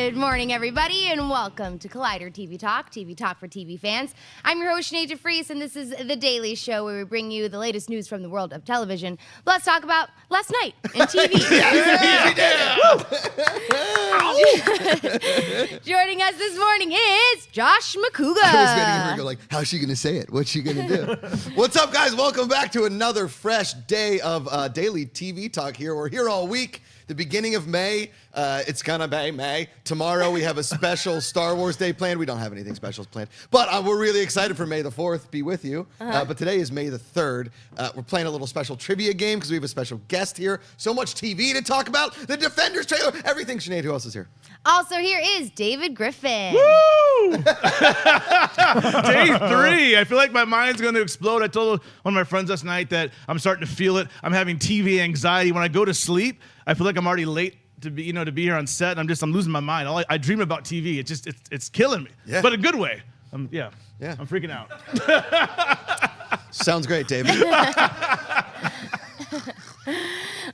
Good morning, everybody, and welcome to Collider TV Talk for TV fans. I'm your host, Sinéad Vries, and this is The Daily Show, where we bring you the latest news from the world of television. Let's talk about last night in TV. Joining us this morning is Josh Macuga. I was waiting for her to go like, how's she going to say it? What's she going to do? What's up, guys? Welcome back to another fresh day of Daily TV Talk here. We're here all week. The beginning of May, it's gonna be May. Tomorrow we have a special Star Wars Day planned. We don't have anything special planned, but we're really excited for May the 4th, be with you. But today is May the 3rd. We're playing a little special trivia game because we have a special guest here. So much TV to talk about. The Defenders trailer, everything. Sinead, who else is here? Also here is David Griffin. Woo! Day 3. I feel like my mind's going to explode. I told one of my friends last night that I'm starting to feel it. I'm having TV anxiety. When I go to sleep, I feel like I'm already late to be here on set. I'm losing my mind. I dream about TV. It's killing me, but a good way. I'm freaking out. Sounds great, David.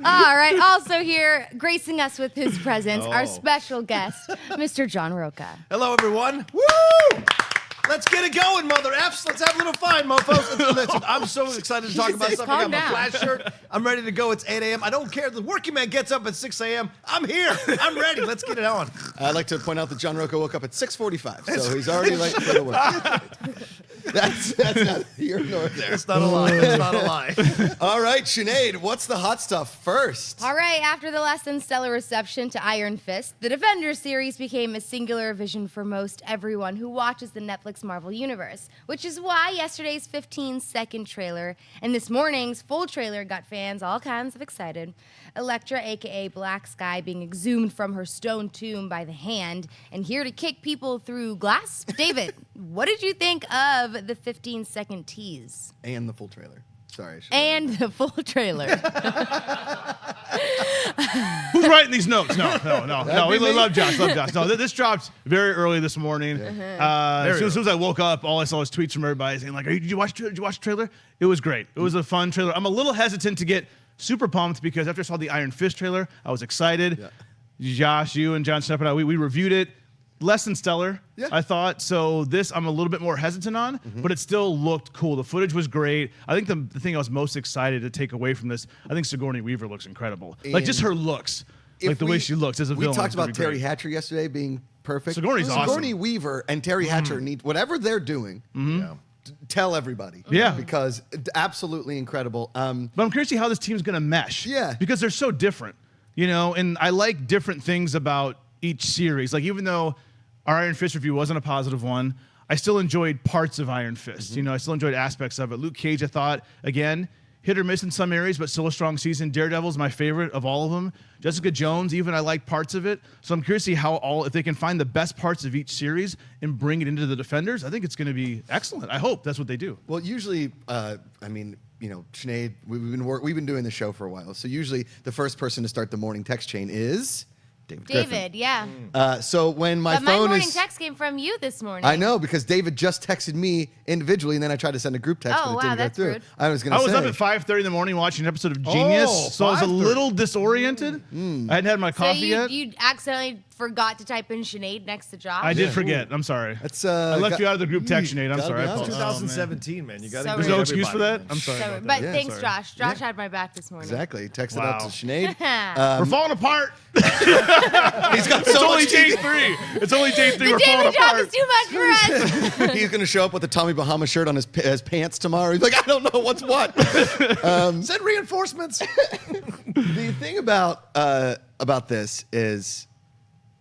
All right, also here, gracing us with his presence, our special guest, Mr. John Rocha. Hello, everyone. Woo! Let's get it going, mother Fs. Let's have a little fun, mofos. Listen, I'm so excited to talk about stuff. I got my flash shirt. I'm ready to go. It's 8 a.m. I don't care. The working man gets up at 6 a.m. I'm here. I'm ready. Let's get it on. I'd like to point out that John Rocha woke up at 6:45, so he's already late for the work. That's not here nor there. It's not a lie. It's not a lie. All right, Sinead, what's the hot stuff first? All right, after the less than stellar reception to Iron Fist, the Defenders series became a singular vision for most everyone who watches the Netflix Marvel Universe, which is why yesterday's 15-second trailer and this morning's full trailer got fans all kinds of excited. Elektra, a.k.a. Black Sky, being exhumed from her stone tomb by the Hand and here to kick people through glass. David, what did you think of the 15-second tease? And the full trailer. Sorry. And the full trailer. Who's writing these notes? No. We love Josh. No, this dropped very early this morning. As soon as I woke up, all I saw was tweets from everybody saying, like, did you watch the trailer? It was great. It was a fun trailer. I'm a little hesitant to get super pumped because after I saw the Iron Fist trailer, I was excited. Yeah. Josh, you and John Stepp and I, we reviewed it. Less than stellar, I thought. So this I'm a little bit more hesitant on, but it still looked cool. The footage was great. I think the thing I was most excited to take away from this, I think Sigourney Weaver looks incredible. Like just her looks, like the way she looks as a villain. We talked about Terry Hatcher yesterday being perfect. Sigourney's awesome. Sigourney Weaver and Terry Hatcher need whatever they're doing. Tell everybody. Yeah. Because absolutely incredible. But I'm curious to see how this team's going to mesh. Yeah. Because they're so different, and I like different things about each series. Like even though our Iron Fist review wasn't a positive one, I still enjoyed parts of Iron Fist. I still enjoyed aspects of it. Luke Cage, I thought, again, hit or miss in some areas, but still a strong season. Daredevil's my favorite of all of them. Jessica Jones, even I like parts of it. So I'm curious to see if they can find the best parts of each series and bring it into the Defenders. I think it's going to be excellent. I hope that's what they do. Well, usually, Sinead, we've been doing the show for a while. So usually the first person to start the morning text chain is David, yeah. So when my but phone my morning text came from you this morning. I know, because David just texted me individually, and then I tried to send a group text, but it didn't go through. Rude. I was up at 5:30 in the morning watching an episode of Genius, so I was a little disoriented. I hadn't had my coffee yet. You accidentally forgot to type in Sinead next to Josh. I did forget. I'm sorry. I left you out of the group text, Sinead. I'm sorry. It's 2017, man. You got to. There's no excuse for that. I'm sorry. But thanks, Josh. Josh had my back this morning. Exactly. Texted out to Sinead. We're falling apart. He's got it's only day 3. It's only day 3. We're falling apart. The daily job is too much for us. He's going to show up with a Tommy Bahama shirt on his pants tomorrow. He's like, I don't know what's what. Send reinforcements. The thing about this is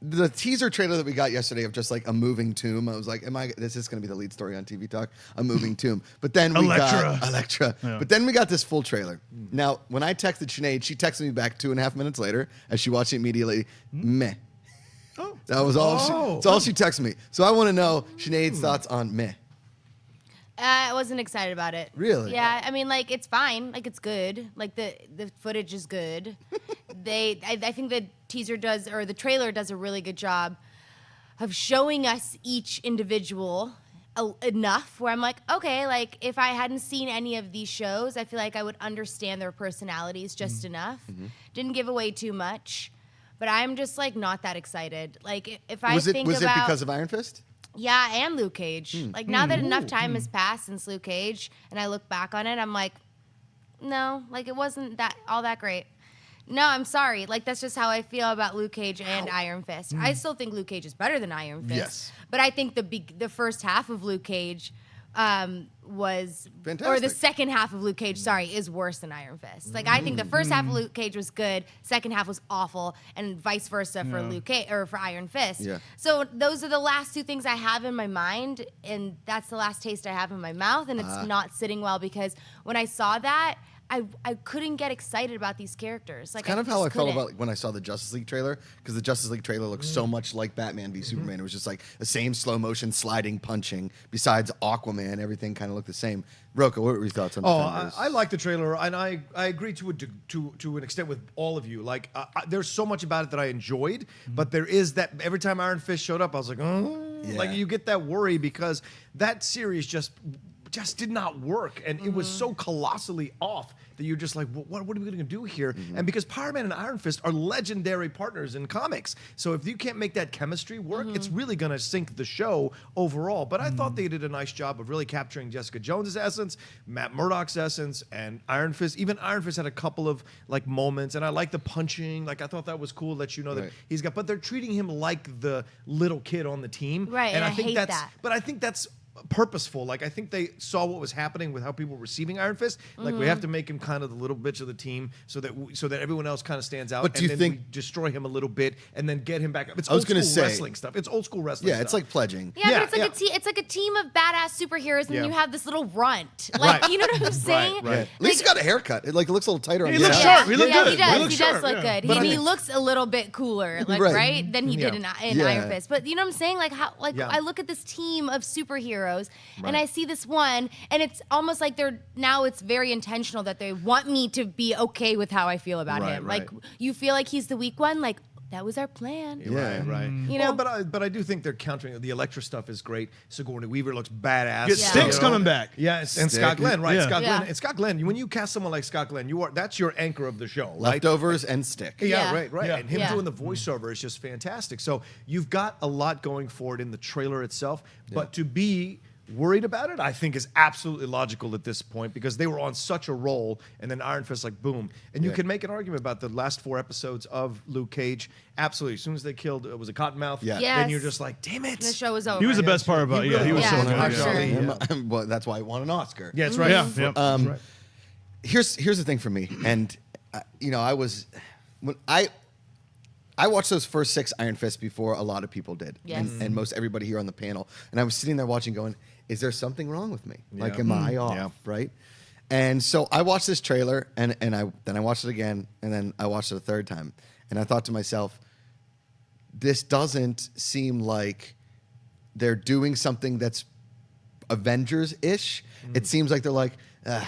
the teaser trailer that we got yesterday of just like a moving tomb. I was like, this is going to be the lead story on TV Talk, a moving tomb. But then we got Elektra. Yeah. But then we got this full trailer. Now, when I texted Sinead, she texted me back 2.5 minutes later as she watched it immediately. Meh. Oh. That was all. That's all she texted me. So I want to know Sinead's thoughts on meh. I wasn't excited about it. Really? Yeah, I mean, like, it's fine. Like, it's good. Like, the footage is good. I think the teaser does, or the trailer does a really good job of showing us each individual enough where I'm like, okay, like, if I hadn't seen any of these shows, I feel like I would understand their personalities just enough. Didn't give away too much. but I'm just like not that excited. Like if I Was it think was about it because of Iron Fist? yeah, and Luke Cage. Like now that enough time has passed since Luke Cage, and I look back on it, I'm like, no, like it wasn't that all that great. No, I'm sorry. Like that's just how I feel about Luke Cage and Iron Fist. I still think Luke Cage is better than Iron Fist. Yes. But I think the first half of Luke Cage was Fantastic. or the second half of Luke Cage, sorry, is worse than Iron Fist. Like I think the first half of Luke Cage was good, second half was awful, and vice versa for Luke Cage or for Iron Fist. Yeah. So those are the last two things I have in my mind, and that's the last taste I have in my mouth, and it's not sitting well because when I saw that, I couldn't get excited about these characters. Like Kind of how I felt couldn't. about when I saw the Justice League trailer, because the Justice League trailer looked so much like Batman v Superman. It was just like the same slow motion sliding, punching. Besides Aquaman, everything kind of looked the same. Rocha, what were your thoughts on Defenders? I like the trailer, and I agree to an extent with all of you. Like, there's so much about it that I enjoyed, but there is that every time Iron Fist showed up, I was like, oh, Yeah. like you get that worry because that series just did not work, and it was so colossally off that you're just like, what are we going to do here? And because Power Man and Iron Fist are legendary partners in comics, so if you can't make that chemistry work, it's really going to sink the show overall. But I thought they did a nice job of really capturing Jessica Jones' essence, Matt Murdock's essence, and Iron Fist. Even Iron Fist had a couple of like moments, and I like the punching. Like I thought that was cool. Let you know that Right. he's got, but they're treating him like the little kid on the team, Right, and I think hate that's, that. But I think that's purposeful. Like I think they saw what was happening with how people were receiving Iron Fist. Like we have to make him kind of the little bitch of the team, so that everyone else kind of stands out. But do and you then think- we destroy him a little bit and then get him back up? It's I was old gonna school say- wrestling stuff. It's old school wrestling. Yeah, stuff. it's like pledging. Yeah, Yeah, but it's like yeah. it's like a team of badass superheroes, and Yeah. you have this little runt. Like Right. you know what I'm saying? right. At least he got a haircut. It looks a little tighter on He the looks side. sharp. He looked yeah, good. He does. He looks sharp, look yeah. good. But He I- looks a little bit cooler, like Right. right, than he did in Yeah. Iron Fist. But you know what I'm saying? Like how Yeah. I look at this team of superheroes, and Right. I see this one, and it's almost like it's very intentional that they want me to be okay with how I feel about Right, him. right. Like you feel like he's the weak one. Like that was our plan. Yeah. Right. You Well, know? but I do think they're countering the Elektra stuff is great. Sigourney Weaver looks badass. Get Styx coming back. Yeah, and Stick. Scott Glenn, right? Yeah. Scott Yeah. Glenn. And Scott Glenn, when you cast someone like Scott Glenn, that's your anchor of the show. Right? Leftovers and Stick. Yeah, Yeah. right. Yeah. And him Yeah. doing the voiceover is just fantastic. So you've got a lot going for it in the trailer itself, but to be worried about it, I think is absolutely logical at this point because they were on such a roll, and then Iron Fist like boom, and you Yeah. can make an argument about the last 4 episodes of Luke Cage. Absolutely, as soon as they killed, was it Cottonmouth? Yeah. Then Yes. you're just like, damn it. The show was over. He was the best part about it. Yeah, he was Yeah, so for good. sure. Yeah. Well, that's why he won an Oscar. Yeah, that's right. Yeah, yeah. That's right. Here's the thing for me, and when I watched those first 6 Iron Fists before a lot of people did, Yes. and most everybody here on the panel, and I was sitting there watching, going, "Is there something wrong with me? Like, Yeah. am I off? Yeah. Right?" And so I watched this trailer, and I watched it again, and then I watched it a third time, and I thought to myself, this doesn't seem like they're doing something that's Avengers-ish. It seems like they're like,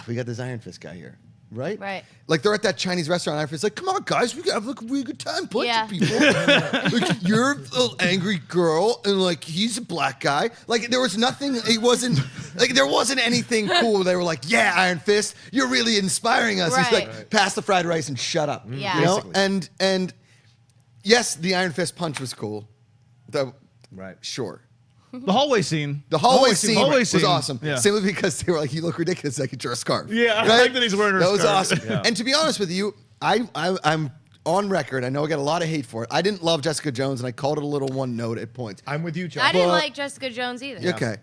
we got this Iron Fist guy here. Right? Right. Like they're at that Chinese restaurant. Iron Fist like, come on, guys, we gotta have like, a really good time. Bunch Yeah. of people. Like, you're a little angry girl, and like he's a black guy. Like there was nothing. It wasn't like there wasn't anything cool. They were like, yeah, Iron Fist, you're really inspiring us. He's Right. like, pass the fried rice and shut up. Yeah. You know? Basically. And yes, the Iron Fist punch was cool. Right. Sure. The hallway scene. The hallway scene was scene. awesome. Yeah. Simply because they were like, you look ridiculous. I could wear a scarf. Yeah, I like that he's wearing her That was scarf. awesome. Yeah. And to be honest with you, I'm on record. I know I got a lot of hate for it. I didn't love Jessica Jones, and I called it a little one note at points. I'm with you, John. I didn't But- like Jessica Jones either. Okay.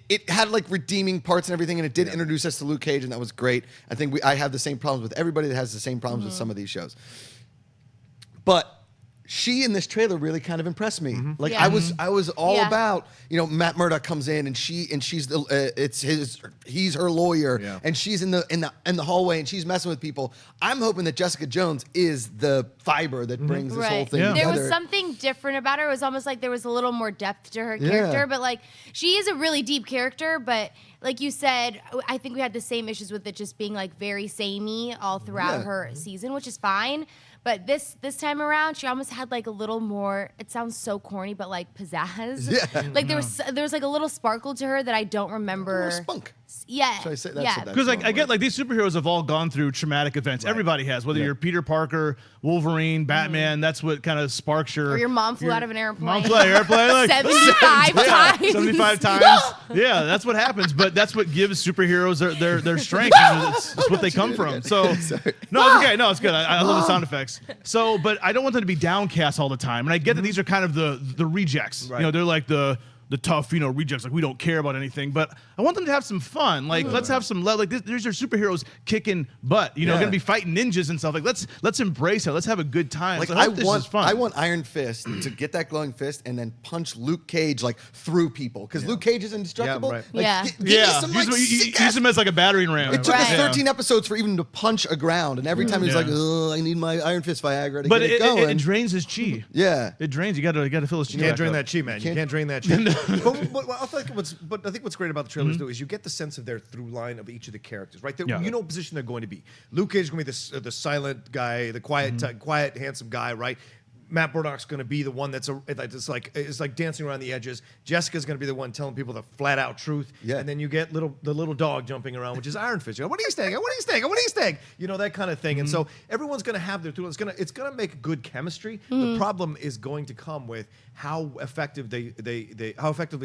It had like redeeming parts and everything, and it did introduce us to Luke Cage, and that was great. I think I have the same problems with everybody that has the same problems with some of these shows. But she in this trailer really kind of impressed me. Like Yeah. I was all Yeah. about, Matt Murdock comes in and she's the he's her lawyer, Yeah. and she's in the hallway and she's messing with people. I'm hoping that Jessica Jones is the fiber that brings this whole Right. thing Yeah. together. There was something different about her. It was almost like there was a little more depth to her Yeah. character, but like she is a really deep character, but like you said, I think we had the same issues with it just being like very samey all throughout Yeah. her season, which is fine. But this time around, she almost had like a little more. It sounds so corny, but like pizzazz. Yeah. Like there was like a little sparkle to her that I don't remember spunk. Yeah. Should I say that's yeah. what that's Because going I get with. like these superheroes have all gone through traumatic events. Everybody has, whether you're Peter Parker, Wolverine, Batman. That's what kind of sparks your. Or your mom flew out of an airplane. Mom flew out of an airplane like 75 times. 75 times. Yeah, that's what happens. But that's what gives superheroes their strength. It's what they come from. So Sorry. no, it's okay. No, it's good. I love the sound effects. So, but I don't want them to be downcast all the time. And I get that these are kind of the rejects. Right. You know, they're like the tough, rejects. Like, we don't care about anything. But I want them to have some fun. Like, let's have some like there's your superheroes kicking butt. Going to be fighting ninjas and stuff. Like, let's embrace it. Let's have a good time. Like So I hope this is fun. I want Iron Fist to get that glowing fist and then punch Luke Cage like through people because Luke Cage is indestructible. Yeah, right. Like, Yeah. give me some, like, use him as like a battering ram. It took Right. us 13 episodes for even to punch a ground, and every time he was like, "I need my Iron Fist Viagra to But get it going." it drains his chi. Yeah. It drains. You got to fill his chi. You can't back drain up. that chi, man. You can't drain that chi. But I think what's great about the trailers though is you get the sense of their through line of each of the characters, right? You know what position they're going to be. Luke Cage is going to be the silent guy, the quiet, handsome guy, right? Matt Murdock's going to be the one that's like dancing around the edges. Jessica's going to be the one telling people the flat out truth. Yeah. And then you get the little dog jumping around, which is Iron Fist. What are you saying? What are you saying? What are you saying? That kind of thing. And so everyone's going to have their through. It's going to make good chemistry. The problem is going to come with how effectively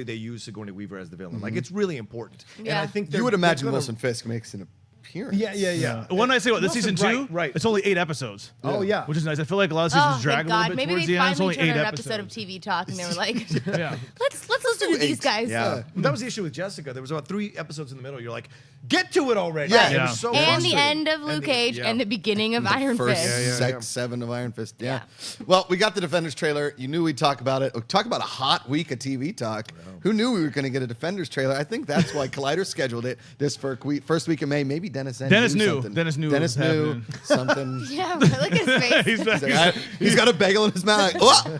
they use Sigourney Weaver as the villain. Like, it's really important. Yeah. And I think You would they're imagine gonna- Wilson Fisk makes an appearance. Yeah. When I say this Wilson, season 2, right. it's only 8 episodes. Oh yeah. Which is nice. I feel like a lot of seasons Oh, drag thank a little God. bit Maybe towards they the end. It's finally only turned 8 an episodes. episode of TV Talk, and they were like, Yeah. let's listen to these guys. Yeah. That was the issue with Jessica. There was about 3 episodes in the middle. You're like, get to it already. Yeah. It was so And the frustrating. end of Luke Cage and the beginning of Iron First Fist. 7 of Iron Fist. Yeah. Well, we got the Defenders trailer. You knew we'd talk about it. Talk about a hot week of TV talk. Who knew we were going to get a Defenders trailer? I think that's why Collider scheduled it this first week of May. Maybe Dennis knew. Dennis knew. Something. Dennis knew Dennis what was knew happening. something. Yeah, look at his face. He's back. He's like, he's got a bagel in his mouth. Like, "Oh,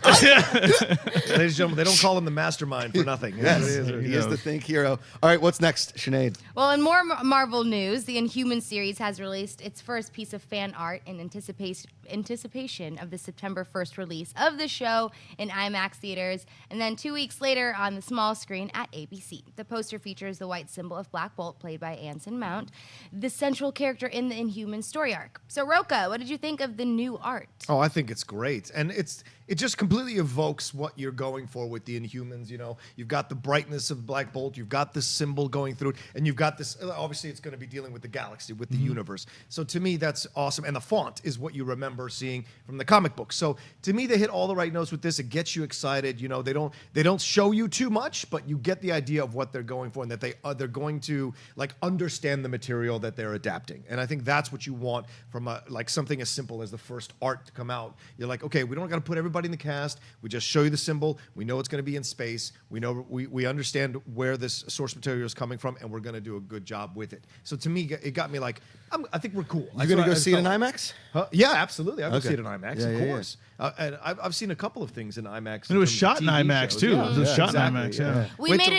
Ladies and gentlemen, they don't call him the mastermind for nothing. yes, It is what it he is. is the think hero. All right, what's next, Sinead? Well, in more Marvel news, the Inhumans series has released its first piece of fan art in anticipation of the September 1st release of the show in IMAX theaters, and then 2 weeks later on the small screen at ABC. The poster features the white symbol of Black Bolt, played by Anson Mount, the central character in the Inhumans story arc. So, Rocha, what did you think of the new art? Oh, I think it's great, and it just completely evokes what you're going for with the Inhumans. You've got the brightness of Black Bolt, you've got this symbol going through it, and you've got this. Obviously, it's going to be dealing with the galaxy, with the universe. So to me, that's awesome, and the font is what you remember seeing from the comic book. So to me, they hit all the right notes with this. It gets you excited. They don't show you too much, but you get the idea of what they're going for, and that they're going to like understand the material that they're adapting. And I think that's what you want from something as simple as the first art to come out. You're like, okay, we don't got to put everybody in the cast. We just show you the symbol. We know it's going to be in space. We know we understand where this source material is coming from, and we're going to do a good job with it. So to me, it got me like, I think we're cool. You going to go see it in IMAX? Yeah, absolutely. I'll go Okay. see it in IMAX, Yeah, of yeah, yeah. course. And I've seen a couple of things in IMAX. And it was from shot in TV IMAX shows. too. Yeah, It was shot exactly, in IMAX.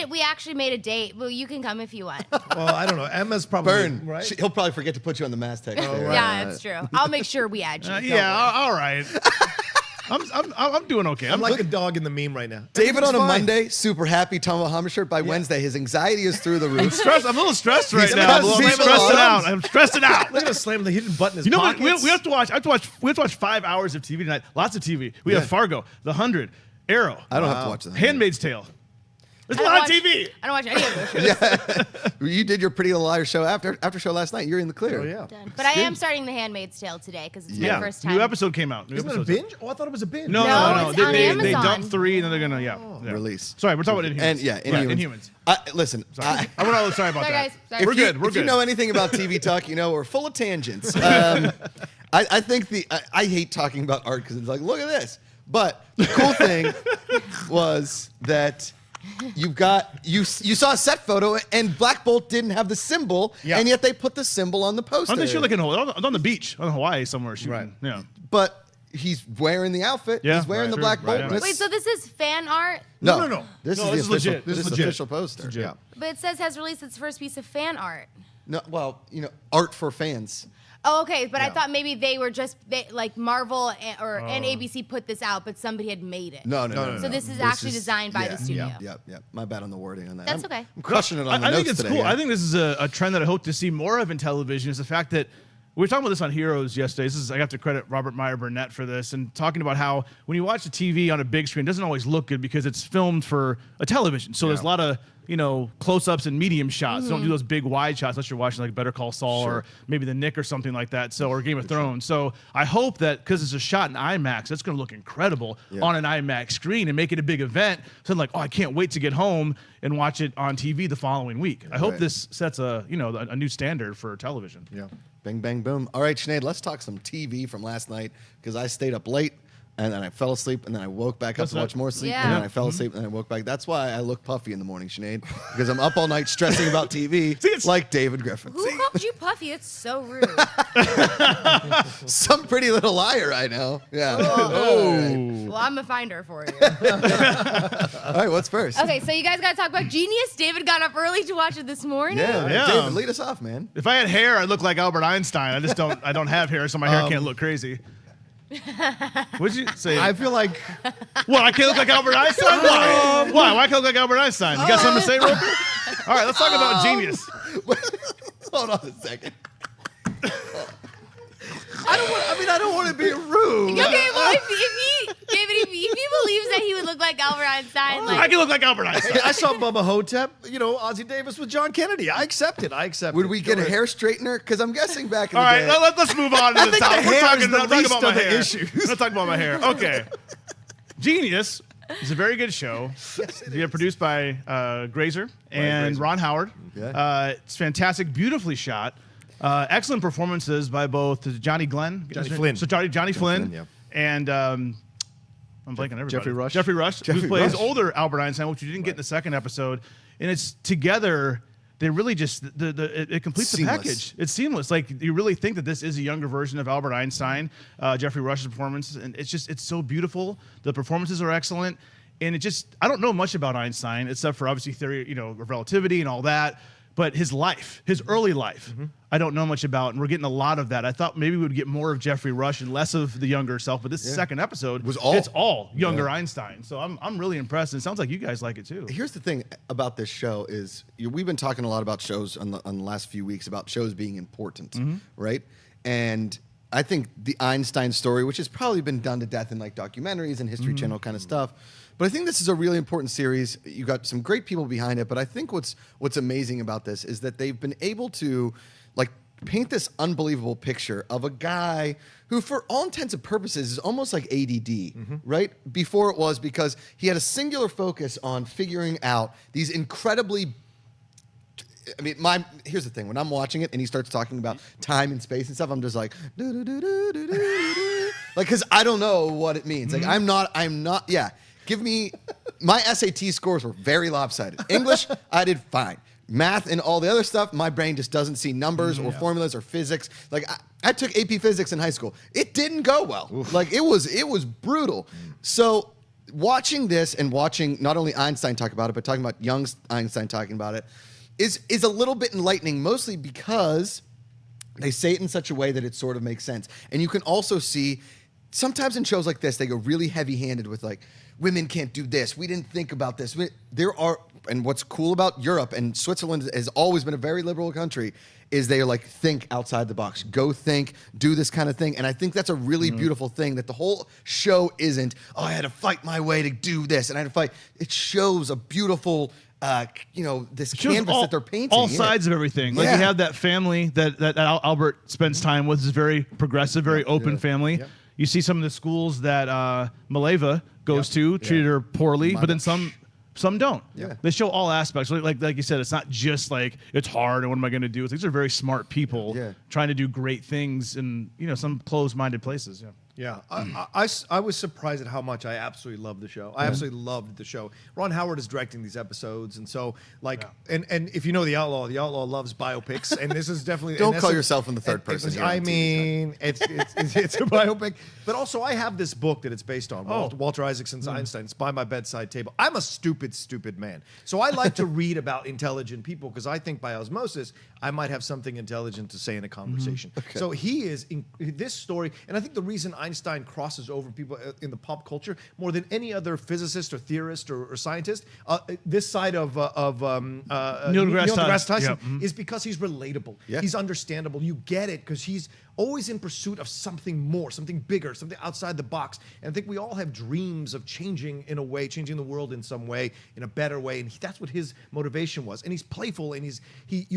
Yeah. We actually made a date. Well, you can come if you want. Well, I don't know. Emma's probably Burn. right. He'll probably forget to put you on the mass text. there. Yeah, it's true. I'll make sure we add you. Yeah. All right. I'm doing okay. I'm like a dog in the meme right now. David on a Everything's fine. Monday, super happy, Tom Bahama shirt. By Wednesday, his anxiety is through the roof. I'm a little stressed right He's now. I'm got stressing people out. on. I'm stressing out. Look at him slam the hidden button in his You know what? pockets. We have to watch. We have to watch 5 hours of TV tonight. Lots of TV. We have Fargo, The 100, Arrow, I don't have to watch that. Handmaid's Tale. There's a I don't lot of watch- TV. I don't watch any of those shows. You did your Pretty Little Liars show after show last night. You're in the clear. Oh yeah. But I am starting The Handmaid's Tale today because it's my first time. New episode came out. New Isn't it a episode. binge? Oh, I thought it was a binge. No. No, it's on They Amazon. dumped 3 and then they're gonna yeah. Release. Sorry, we're talking about Inhumans. And Inhumans. Listen, Sorry about Sorry, that. guys. Sorry. if We're you, good. We're if you good. know anything about TV talk, you know we're full of tangents. I think I hate talking about art because it's like, look at this. But the cool thing was that you saw a set photo and Black Bolt didn't have the symbol, and yet they put the symbol on the poster. Aren't they shooting like on the beach on Hawaii somewhere shooting? Right. Yeah. But he's wearing the outfit. Yeah, He's wearing right, the true, Black right, Bolt. yeah. and it's- Wait, so this is fan art? no. No. This No, is this is the official. legit. This is the legit. official poster. Yeah. But it says has released its first piece of fan art. No, well, art for fans. Oh, okay, but I Yeah. thought maybe they were just like Marvel and ABC put this out, but somebody had made it. No. So this is actually designed by the studio. Yeah. My bad on the wording on that. That's okay. I'm crushing it on the I notes think it's today, cool. yeah. I think this is a trend that I hope to see more of in television. Is the fact that we were talking about this on Heroes yesterday. I have to credit Robert Meyer Burnett for this, and talking about how when you watch the TV on a big screen, it doesn't always look good because it's filmed for a television. So there's a lot of close-ups and medium shots. Don't do those big wide shots unless you're watching like Better Call Saul or maybe The Nick or something like that. So or Game of Thrones. So I hope that because it's a shot in IMAX, it's going to look incredible on an IMAX screen and make it a big event. So I'm like, I can't wait to get home and watch it on TV the following week. I hope this sets a new standard for television. Yeah. Bang, bang, boom. All right, Sinead, let's talk some TV from last night because I stayed up late and then I fell asleep and then I woke back up to watch more sleep and then I fell asleep and then I woke back. That's why I look puffy in the morning, Sinead, because I'm up all night stressing about TV like David Griffin. Who called you Puffy? It's so rude. Some pretty little liar, I know. Yeah. Well, I'm a finder for you. All right, what's first? Okay, so you guys got to talk about Genius. David got up early to watch it this morning. Yeah. David, lead us off, man. If I had hair, I'd look like Albert Einstein. I just don't. I don't have hair, so my hair can't look crazy. What'd you say? I feel like What? I can't look like Albert Einstein? Why? Why? Why can't I look like Albert Einstein? You got something to say, Rocha? All right, let's talk about Genius. Hold on a second. I don't want to be rude. Okay, well, if he believes that he would look like Albert Einstein, I can look like Albert Einstein. I saw Bubba Hotep, Ozzie Davis with John Kennedy. I accept it. Would we get a hair straightener? Because I'm guessing back in All the right, day. let's move on to the think topic. the We're hair talking, is the talking least about my of the hair. issues. Let's talk about my hair. Okay. Genius is a very good show. It's produced by Grazer and Ron Howard. Okay. It's fantastic, beautifully shot. Excellent performances by both Johnny Flynn. So Johnny Flynn. Flynn, yeah. And I'm blanking on everybody. Jeffrey Rush. Who plays Rush. older Albert Einstein, which you didn't get in the second episode. And it's together. They really just it completes Seamless. the package. It's seamless. Like you really think that this is a younger version of Albert Einstein, Jeffrey Rush's performance, and it's so beautiful. The performances are excellent, and I don't know much about Einstein except for obviously theory, of relativity and all that. But his early life, I don't know much about, and we're getting a lot of that. I thought maybe we would get more of Jeffrey Rush and less of the younger self, but this second episode it's all younger Einstein. So I'm really impressed, and it sounds like you guys like it too. Here's the thing about this show is we've been talking a lot about shows on the last few weeks about shows being important, right? And I think the Einstein story, which has probably been done to death in like documentaries and History Channel kind of stuff, but I think this is a really important series. You got some great people behind it, but I think what's amazing about this is that they've been able to like paint this unbelievable picture of a guy who, for all intents and purposes, is almost like ADD, right? Before it was, because he had a singular focus on figuring out these incredibly. I mean, here's the thing. When I'm watching it and he starts talking about time and space and stuff, I'm just like, like, because I don't know what it means. Like, I'm not. Yeah. Give me, my SAT scores were very lopsided. English, I did fine. Math and all the other stuff, my brain just doesn't see numbers or formulas or physics. Like I took AP Physics in high school. It didn't go well. Oof. Like it was brutal. So watching this and watching not only Einstein talk about it, but talking about young Einstein talking about it is a little bit enlightening, mostly because they say it in such a way that it sort of makes sense. And you can also see sometimes in shows like this, they go really heavy-handed with like, women can't do this. We didn't think about this. And what's cool about Europe and Switzerland has always been a very liberal country, is they like think outside the box, go think, do this kind of thing. And I think that's a really beautiful thing that the whole show isn't, I had to fight my way to do this and I had to fight. It shows a beautiful, this canvas that they're painting. All sides of everything. Like you have that family that Albert spends time with, is a very progressive, very open family. Yep. You see some of the schools that Mileva goes to, treated her poorly, but then some don't. Yeah. They show all aspects. Like you said, it's not just like it's hard and what am I going to do? These are very smart people trying to do great things in some closed-minded places. Yeah. Yeah, I was surprised at how much I absolutely loved the show. I absolutely loved the show. Ron Howard is directing these episodes, and so and if you know the Outlaw loves biopics, and this is definitely Don't call yourself in the third person. I mean, it's a biopic, but also I have this book that it's based on. Walter Isaacson's Einstein. It's by my bedside table. I'm a stupid man, so I like to read about intelligent people because I think by osmosis I might have something intelligent to say in a conversation. Okay. So he is in this story, and I think the reason Einstein crosses over people in the pop culture more than any other physicist or theorist or scientist, this side of Neil deGrasse Tyson, is because he's relatable. Yeah. He's understandable. You get it because he's always in pursuit of something more, something bigger, something outside the box. And I think we all have dreams of changing the world in some way, in a better way. And that's what his motivation was. And he's playful and he's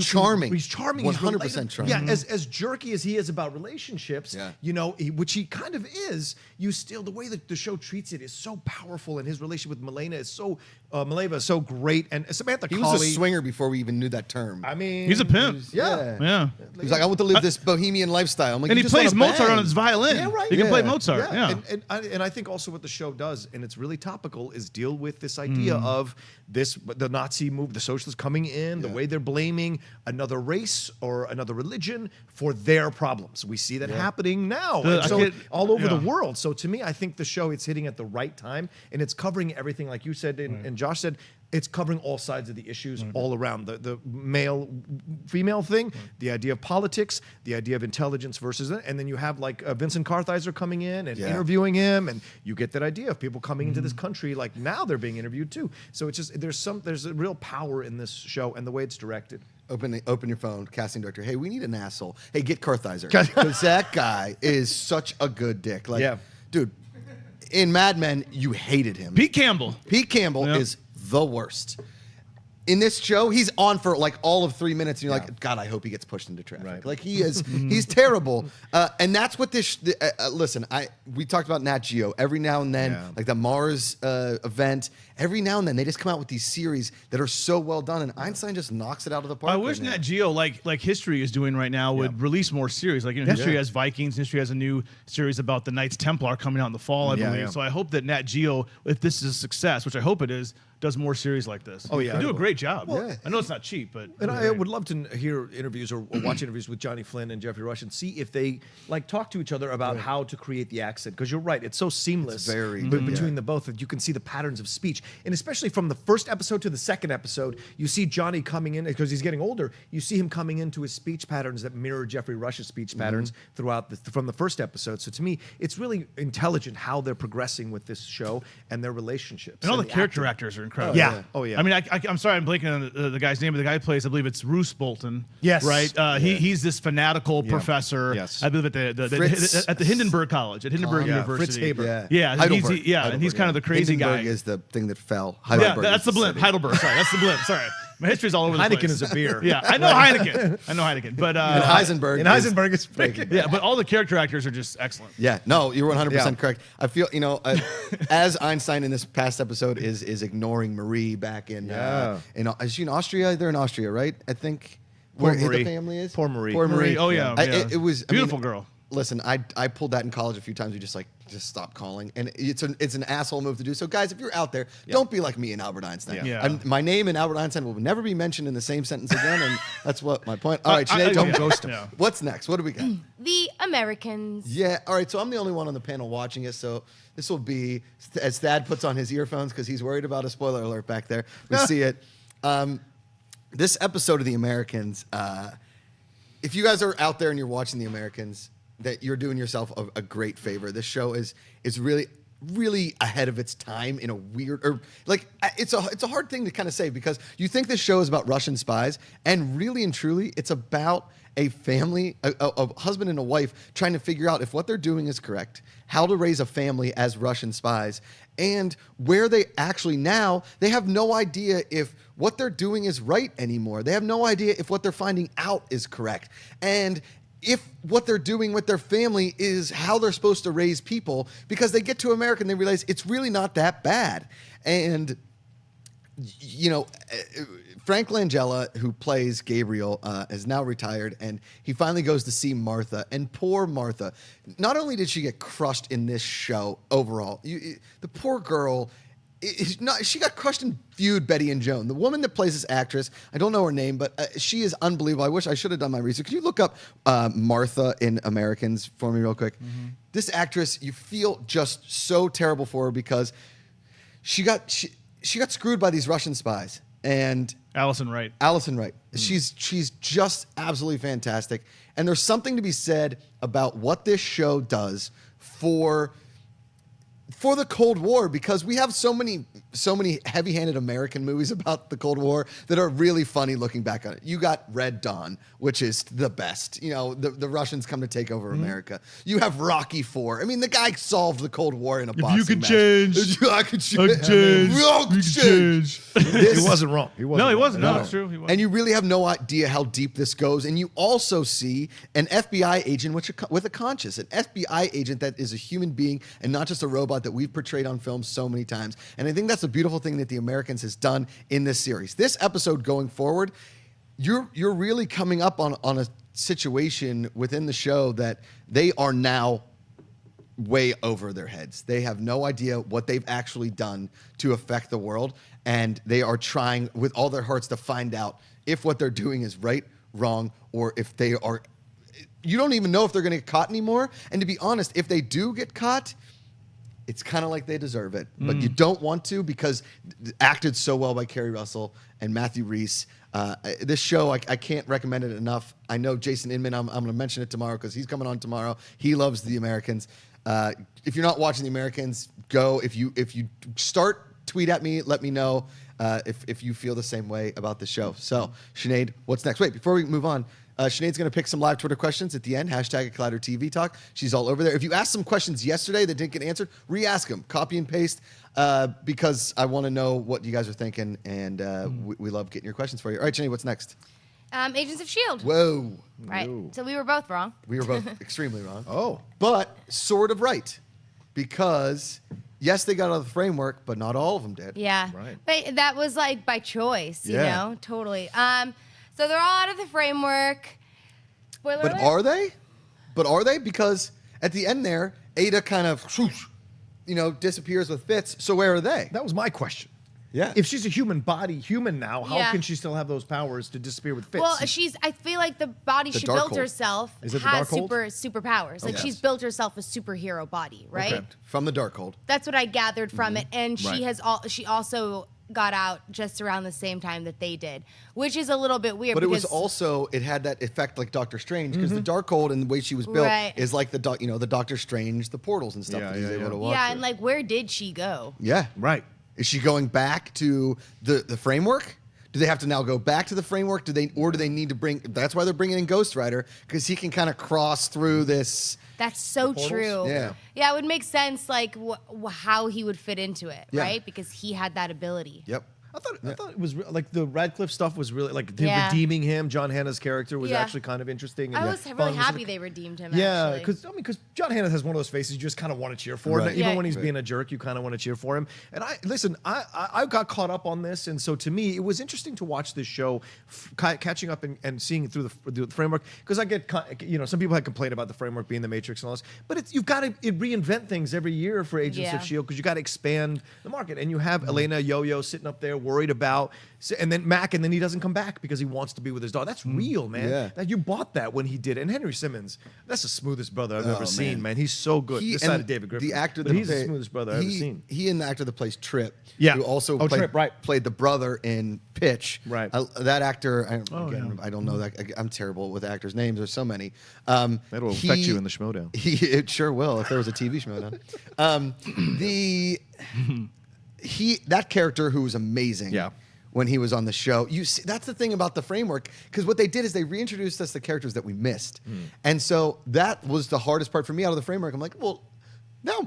charming. He's charming. 100% charming. Yeah, as jerky as he is about relationships, which he kind of is, the way that the show treats it is so powerful. And his relationship with Mileva is so great. And Samantha He was a swinger before we even knew that term. I mean, he's a pimp. Yeah. He's like, I want to live this bohemian lifestyle. I'm like, and he plays Mozart on his violin. Yeah, right. He can play Mozart. Yeah. And I think also what the show does, and it's really topical, is deal with this idea of the Nazi move, the socialists coming in, the way they're blaming another race or another religion for their problems. We see that happening now, all over the world. So to me, I think the show, it's hitting at the right time, and it's covering everything, like you said and Josh said. It's covering all sides of the issues all around. The male-female thing, the idea of politics, the idea of intelligence versus it. And then you have like Vincent Kartheiser coming in and interviewing him. And you get that idea of people coming into this country, like now they're being interviewed too. So it's just, there's a real power in this show and the way it's directed. Open your phone, casting director. Hey, we need an asshole. Hey, get Kartheiser. Because that guy is such a good dick. Like, dude, in Mad Men, you hated him. Pete Campbell is the worst. In this show, he's on for like all of 3 minutes, and you're like, God, I hope he gets pushed into traffic. Right. Like he is, he's terrible. And that's what this. Listen, we talked about Nat Geo. Every now and then, like the Mars event, every now and then they just come out with these series that are so well done, and Einstein just knocks it out of the park. I wish Nat Geo, like History is doing right now, would release more series. Like History has Vikings. History has a new series about the Knights Templar coming out in the fall, I believe. So I hope that Nat Geo, if this is a success, which I hope it is, does more series like this. Oh, yeah. They do a great job. Well, I know it's not cheap, but... And I would love to hear interviews or watch interviews with Johnny Flynn and Jeffrey Rush and see if they like talk to each other about how to create the accent. Because you're right, it's so seamless between the both that you can see the patterns of speech. And especially from the first episode to the second episode, you see Johnny coming in, because he's getting older, you see him coming into his speech patterns that mirror Jeffrey Rush's speech patterns throughout from the first episode. So to me, it's really intelligent how they're progressing with this show and their relationships. And all the character actors are incredible. Yeah. Oh, yeah. I mean, I'm sorry, I'm blanking on the guy's name, but the guy who plays, I believe it's Roose Bolton. Yes. Right? He's this fanatical professor. Yes. I believe at the Hindenburg College, at Hindenburg University. Fritz Haber. And he's kind of the crazy guy. Hindenburg is the thing that fell. Heidelberg that's the blimp. Heidelberg. Sorry, that's the blimp. Sorry. My history's all over the place. Heineken is a beer. Yeah, I know Heineken. But and Heisenberg is fake. Yeah, but all the character actors are just excellent. Yeah, no, you're 100% correct. I feel, as Einstein in this past episode is ignoring Marie back in is she in Austria? They're in Austria, right? I think where the family is. Poor Marie. Oh yeah. It was beautiful girl. Listen, I pulled that in college a few times. We just stop calling, and it's an asshole move to do. So guys, if you're out there, don't be like me and Albert Einstein. My name and Albert Einstein will never be mentioned in the same sentence again, and that's what my point. All right, Sinead, don't ghost him. What's next? What do we got? The Americans. Yeah. All right. So I'm the only one on the panel watching it. So this will be as Thad puts on his earphones because he's worried about a spoiler alert back there. We see it. This episode of the Americans. If you guys are out there and you're watching the Americans, that you're doing yourself a great favor. This show is really, really ahead of its time in a weird, it's a hard thing to kind of say because you think this show is about Russian spies, and really and truly, it's about a family, a husband and a wife trying to figure out if what they're doing is correct, how to raise a family as Russian spies, and where they actually now, they have no idea if what they're doing is right anymore. They have no idea if what they're finding out is correct. And if what they're doing with their family is how they're supposed to raise people, because they get to America and they realize it's really not that bad. And you know, Frank Langella, who plays Gabriel, is now retired, and he finally goes to see Martha. And poor Martha, not only did she get crushed in this show overall, the poor girl, she got crushed in Feud, Betty and Joan. The woman that plays this actress, I don't know her name, but she is unbelievable. I wish I should have done my research. Could you look up Martha in Americans for me real quick? Mm-hmm. This actress, you feel just so terrible for her because she got screwed by these Russian spies. And Allison Wright. She's just absolutely fantastic. And there's something to be said about what this show does for the Cold War, because we have so many heavy-handed American movies about the Cold War that are really funny looking back on it. You got Red Dawn, which is the best. You know, the Russians come to take over America. You have Rocky IV. I mean, the guy solved the Cold War in a boxing match. If you could change, I could change. We all could change. He wasn't wrong. He wasn't. No, it's true. He wasn't. And you really have no idea how deep this goes. And you also see an FBI agent with a conscience, an FBI agent that is a human being and not just a robot that we've portrayed on film so many times. And I think that's a beautiful thing that the Americans has done in this series. This episode going forward, you're really coming up on a situation within the show that they are now way over their heads. They have no idea what they've actually done to affect the world, and they are trying with all their hearts to find out if what they're doing is right, wrong, or if they are. You don't even know if they're going to get caught anymore. And to be honest, if they do get caught, it's kind of like they deserve it. But you don't want to, because acted so well by Kerry Russell and Matthew Vries. This show, I can't recommend it enough. I know Jason Inman, I'm going to mention it tomorrow because he's coming on tomorrow. He loves The Americans. If you're not watching The Americans, go. If you start, tweet at me. Let me know if you feel the same way about the show. So, Sinead, what's next? Wait, before we move on, Sinead's going to pick some live Twitter questions at the end. # Collider TV Talk. She's all over there. If you asked some questions yesterday that didn't get answered, re-ask them. Copy and paste, because I want to know what you guys are thinking, and we love getting your questions for you. All right, Sinead, what's next? Agents of S.H.I.E.L.D. Whoa. Right. Whoa. So we were both wrong. We were both extremely wrong. Oh. But sort of right, because yes, they got out of the framework, but not all of them did. Yeah. Right. But that was like by choice, you Yeah. know? Totally. So they're all out of the framework. Spoiler But alert. are they? Because at the end there, Ada kind of, disappears with Fitz. So where are they? That was my question. Yeah. If she's a human now, how Yeah. can she still have those powers to disappear with Fitz? Well, I feel like the body The she Darkhold. built herself Is it the has Darkhold? superpowers. Like yes. she's built herself a superhero body, right? Okay. From the Darkhold. That's what I gathered from it. And Right. she also got out just around the same time that they did, which is a little bit weird. But it was because- also, it had that effect like Doctor Strange, because the Darkhold and the way she was built Right. is like the Doctor Strange, the portals and stuff Yeah, that he's yeah, able yeah. to walk yeah, through. and like where did she go? Yeah. right. Is she going back to the framework? Do they have to now go back to the framework? Do they need to bring? That's why they're bringing in Ghost Rider, because he can kind of cross through this. That's so portals? true. Yeah. Yeah, it would make sense like how he would fit into it, Yeah. right? Because he had that ability. Yep. I thought it was like the Radcliffe stuff was really like him Yeah. redeeming him. John Hannah's character was Yeah. actually kind of interesting. And I was fun. really It was happy like- they redeemed him. Yeah, actually. because John Hannah has one of those faces you just kind of want to cheer for. Right. And even Yeah. when he's Right. being a jerk, you kind of want to cheer for him. And I got caught up on this, and so to me, it was interesting to watch this show, catching up and seeing through the framework. Because I get, some people had complained about the framework being the Matrix and all this, but you've got to reinvent things every year for Agents Yeah. of S.H.I.E.L.D. because you got to expand the market. And you have Elena Yo-Yo sitting up there worried about, and then Mac, and then he doesn't come back because he wants to be with his daughter. That's real, man. Yeah. That you bought that when he did. And Henry Simmons, that's the smoothest brother I've Oh, ever seen, man. man. He's so good. He- This side and of David Griffin. the actor But that he's the played- smoothest brother I've ever seen. He and the actor that plays Trip, Yeah. who also Oh, Trip, right. played the brother in Pitch. Right. That actor, I don't know that. I'm terrible with actors' names. There's so many. That'll affect you in the Schmodown. It sure will if there was a TV Schmodown. That character who was amazing. Yeah. When he was on the show, you see, that's the thing about the framework, because what they did is they reintroduced us the characters that we missed, and so that was the hardest part for me out of the framework. I'm like, well, now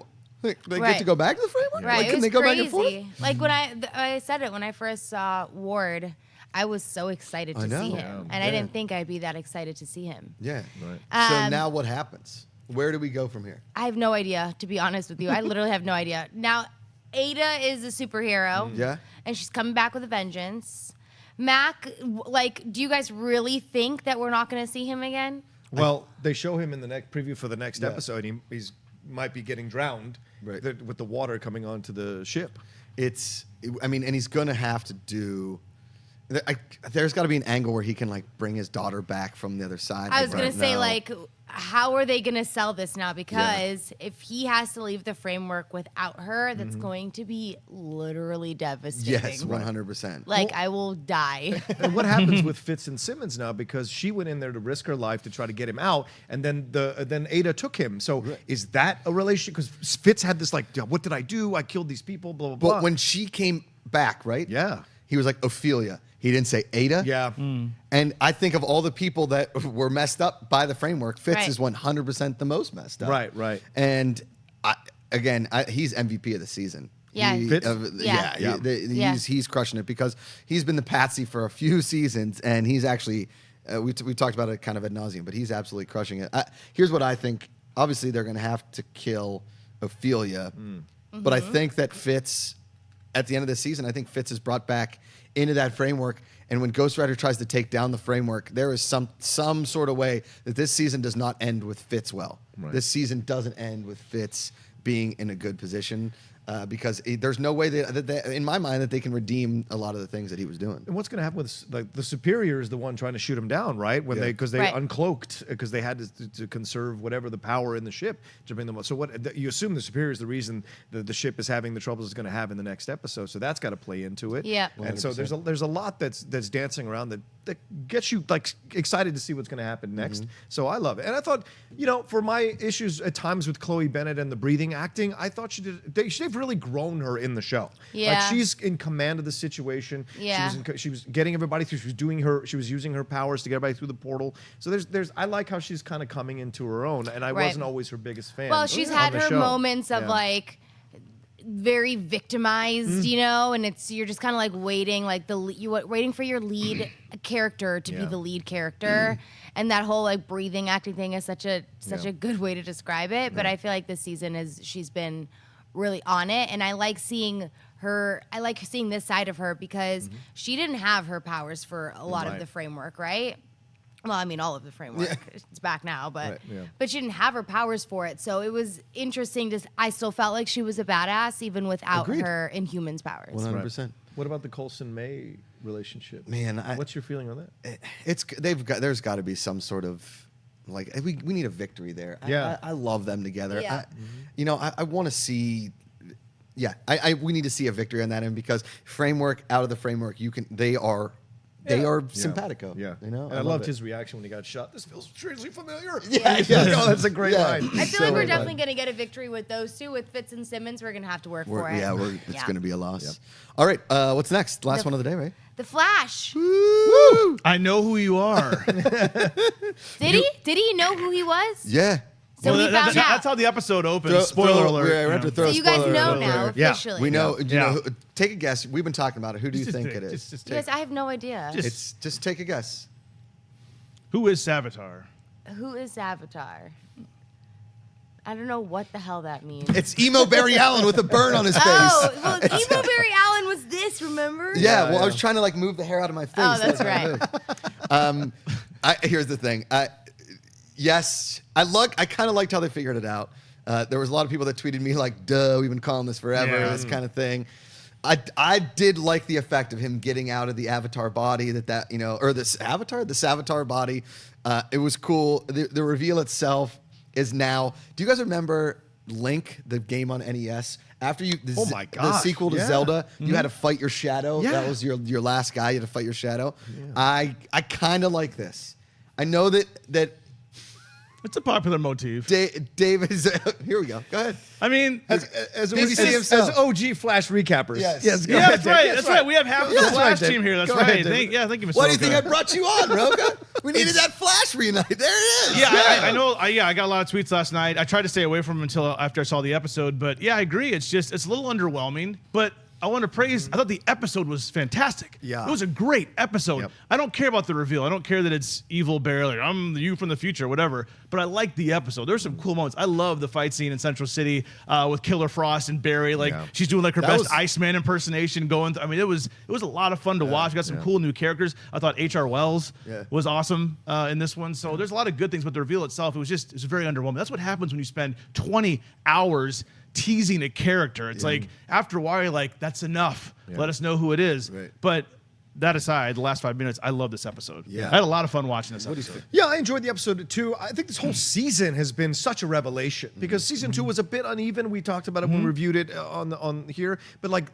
they get Right. to go back to the framework. Right, Like, it can was they go crazy. back and forth? Like when I said it when I first saw Ward, I was so excited I to know. see him, Yeah. and Yeah. I didn't think I'd be that excited to see him. Yeah. Right. So now what happens? Where do we go from here? I have no idea, to be honest with you. I literally have no idea. Now, Ada is a superhero. Yeah. And she's coming back with a vengeance. Mac, like, do you guys really think that we're not going to see him again? Well, they show him in the next preview for the next episode. He's might be getting drowned with the water coming onto the ship. And he's going to have to do. There's got to be an angle where he can like bring his daughter back from the other side. I was going to say, like, how are they going to sell this now? Because if he has to leave the framework without her, that's going to be literally devastating. Yes, 100%. Like, I will die. And what happens with Fitz and Simmons now? Because she went in there to risk her life to try to get him out, and then Ada took him. So is that a relationship? Because Fitz had this like, what did I do? I killed these people. Blah blah blah. But when she came back, right? Yeah. He was like Ophelia. He didn't say Ada. Yeah. And I think of all the people that were messed up by the framework, Fitz Right. is 100% the most messed up. Right. And he's MVP of the season. Yeah. Fitz? He's crushing it because he's been the patsy for a few seasons, and he's actually we talked about it kind of ad nauseum, but he's absolutely crushing it. Here's what I think. Obviously, they're going to have to kill Ophelia, but I think that Fitz, at the end of the season, I think Fitz is brought back into that framework. And when Ghost Rider tries to take down the framework, there is some sort of way that this season does not end with Fitz well. Right. This season doesn't end with Fitz being in a good position because there's no way that in my mind that they can redeem a lot of the things that he was doing. And what's going to happen with like the Superior is the one trying to shoot him down, right? When they uncloaked because they had to conserve whatever the power in the ship to bring them up. So what you assume the Superior is the reason that the ship is having the troubles it's going to have in the next episode. So that's got to play into it. Yeah. And so there's a lot that's dancing around that gets you like excited to see what's going to happen next. So I love it. And I thought, for my issues at times with Chloe Bennett and the breathing acting, I thought they've really grown her in the show. Yeah. Like she's in command of the situation. Yeah. She was getting everybody through. She was using her powers to get everybody through the portal. So I like how she's kind of coming into her own, and I wasn't always her biggest fan. Well, she's on had the her show. moments of like very victimized, and you're just kind of like waiting, like waiting for your lead character to be the lead character, and that whole like breathing acting thing is such a good way to describe it. But I feel like this season she's been really on it, and I like seeing her. I like seeing this side of her because she didn't have her powers for a lot of the framework, right? Well, I mean, all of the framework. Yeah. It's back now, but but she didn't have her powers for it. So it was interesting. I still felt like she was a badass even without her Inhumans powers. 100%. What about the Coulson May relationship? Man, what's your feeling on that? There's got to be some sort of like we need a victory there. Yeah. I love them together. Yeah. I want to see. Yeah, we need to see a victory on that end because framework out of the framework, they are simpatico. Yeah. And I loved his reaction when he got shot. This feels strangely familiar. Yeah. Oh, that's a great line. I feel like we're definitely going to get a victory with those two. With Fitz and Simmons, we're going to have to work for it. Yeah, it's going to be a loss. Yep. All right, what's next? Last one of the day, right? The Flash. Woo! I know who you are. Did he know who he was? Yeah. So we found out. That's how the episode opens. Spoiler alert. So you guys know now officially. We know. Take a guess. We've been talking about it. Who do you think it is? Yes, I have no idea. Just take a guess. Who is Savitar? Who is Avatar? I don't know what the hell that means. It's Emo Barry Allen with a burn on his face. Oh, well, Emo Barry Allen was this, remember? Yeah, I was trying to like move the hair out of my face. Oh, that's right. Here's the thing. Yes, I kind of liked how they figured it out. There was a lot of people that tweeted me like, "Duh, we've been calling this forever," this kind of thing. I did like the effect of him getting out of the Avatar body or the Savitar body. It was cool. The reveal itself is now. Do you guys remember Link, the game on NES? After the sequel to Zelda, you had to fight your shadow. Yeah. That was your last guy. You had to fight your shadow. Yeah. I kind of like this. I know that. It's a popular motif. Dave is here. We go. Go ahead. I mean, as OG Flash recappers. Yes. Yeah, that's right. That's right. We have half the Flash team here. That's right. Thank you, Mr. Why do you Rocha. think I brought you on, Rocha? We needed that Flash reunite. There it is. Yeah, I know. I got a lot of tweets last night. I tried to stay away from him until after I saw the episode. But yeah, I agree. It's a little underwhelming. But I want to praise. I thought the episode was fantastic. Yeah. It was a great episode. Yep. I don't care about the reveal. I don't care that it's evil Barry. Like, I'm you from the future, whatever. But I like the episode. There's some cool moments. I love the fight scene in Central City with Killer Frost and Barry. Like she's doing like her best Iceman impersonation. I mean, it was a lot of fun to watch. We got some cool new characters. I thought H.R. Wells was awesome in this one. So there's a lot of good things. But the reveal itself, it was very underwhelming. That's what happens when you spend 20 hours teasing a character. It's like after a while, you're like, that's enough. Let us know who it is. Right. But that aside, the last 5 minutes, I love this episode. Yeah. I had a lot of fun watching this episode. Yeah, I enjoyed the episode too. I think this whole season has been such a revelation because season 2 was a bit uneven. We talked about it when we reviewed it on here, but like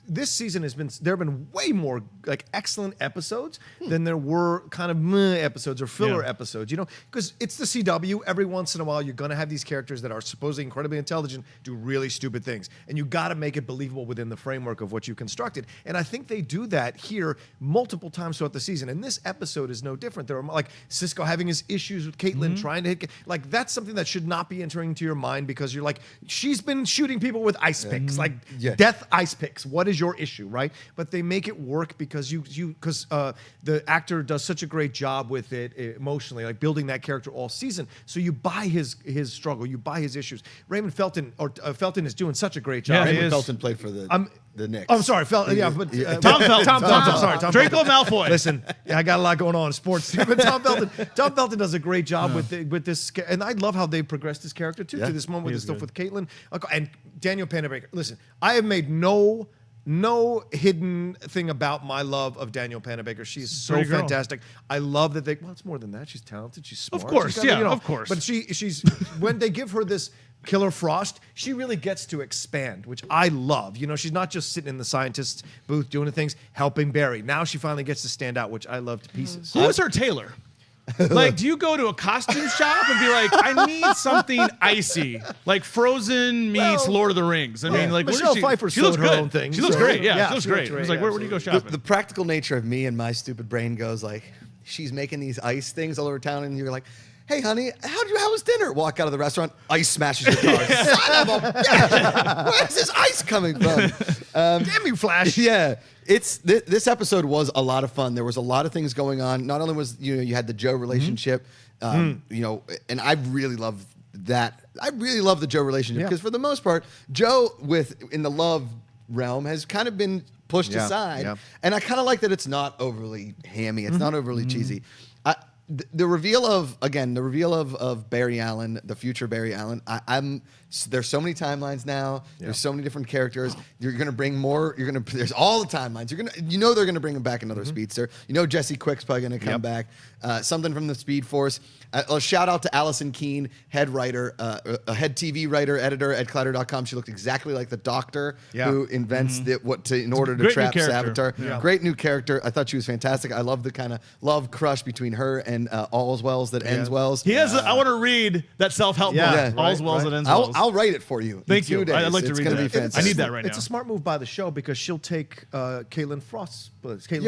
this season there have been way more like excellent episodes than there were kind of meh episodes or filler episodes. You know, because it's the CW. Every once in a while, you're gonna have these characters that are supposedly incredibly intelligent do really stupid things, and you got to make it believable within the framework of what you constructed. And I think they do that here multiple times throughout the season, and this episode is no different. There are like Cisco having his issues with Caitlyn trying to hit, like that's something that should not be entering into your mind because you're like, she's been shooting people with ice picks, like death ice picks. What is your issue, right? But they make it work because the actor does such a great job with it emotionally, like building that character all season. So you buy his struggle, you buy his issues. Raymond Felton Felton is doing such a great job. Yeah, Raymond Felton played for the Knicks. I'm sorry, Felton. Yeah, but Tom Felton. Tom Felton. Sorry, Tom Draco Felton. Malfoy. Listen, I got a lot going on in sports, but Tom Felton does a great job with this, and I love how they progressed this character too to this moment with the stuff with Caitlyn and Daniel Panabaker. Listen, I have made no hidden thing about my love of Daniel Panabaker. She's so fantastic. I love that it's more than that. She's talented. She's smart. Of course, of course. But she's when they give her this Killer Frost, she really gets to expand, which I love. You know, she's not just sitting in the scientist's booth doing the things, helping Barry. Now she finally gets to stand out, which I love to pieces. Who was her tailor? Like, do you go to a costume shop and be like, I need something icy, like Frozen meets Lord of the Rings? I mean, like, Michelle Pfeiffer she looks her good. own thing. She looks great. Yeah, she looks she great. looks great. It's like, where do you go shopping? The practical nature of me and my stupid brain goes like, she's making these ice things all over town, and you're like, hey, honey, how was dinner? Walk out of the restaurant, ice smashes your car. Son of a bitch! Where's this ice coming from? Damn you, Flash! Yeah, this episode was a lot of fun. There was a lot of things going on. Not only was you had the Joe relationship, and I really love that. I really love the Joe relationship because for the most part, Joe in the love realm has kind of been pushed aside, and I kind of like that it's not overly hammy. It's not overly cheesy. The reveal of Barry Allen, the future Barry Allen. There's so many timelines now. There's so many different characters. You're gonna bring more. There's all the timelines. They're gonna bring him back another speedster. Jesse Quick's probably gonna come back. Something from the Speed Force. A shout out to Allison Keene, head writer, head TV writer, editor at Collider.com. She looked exactly like the Doctor who invents in order to trap Savitar. Yeah. Great new character. I thought she was fantastic. I love the kind of love crush between her and All's Wells that ends Wells. He has. I want to read that self-help book. All's Wells that ends Wells. I'll write it for you. Thank you. Days. I'd like to read that. Be fantastic. I need that right now. It's a smart move by the show because she'll take Caitlin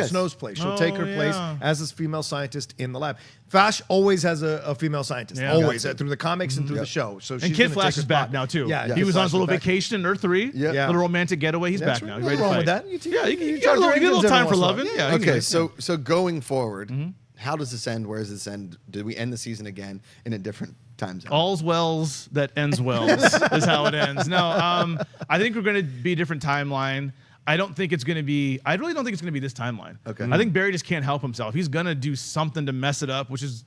Snow's place. She'll take her place as this female scientist in the lab. Flash always has a female scientist, always through the comics and through the show. So and Kid Flash is back now too. Yeah, he was on his little vacation in Earth 3, little romantic getaway. He's back now. He's ready to fight. With that. You get a little time for loving. Yeah. Okay, so going forward, how does this end? Where does this end? Did we end the season again in a different time zone? All's Wells that ends Wells is how it ends. No, I think we're going to be a different timeline. I really don't think it's going to be this timeline. Okay. I think Barry just can't help himself. He's going to do something to mess it up, which is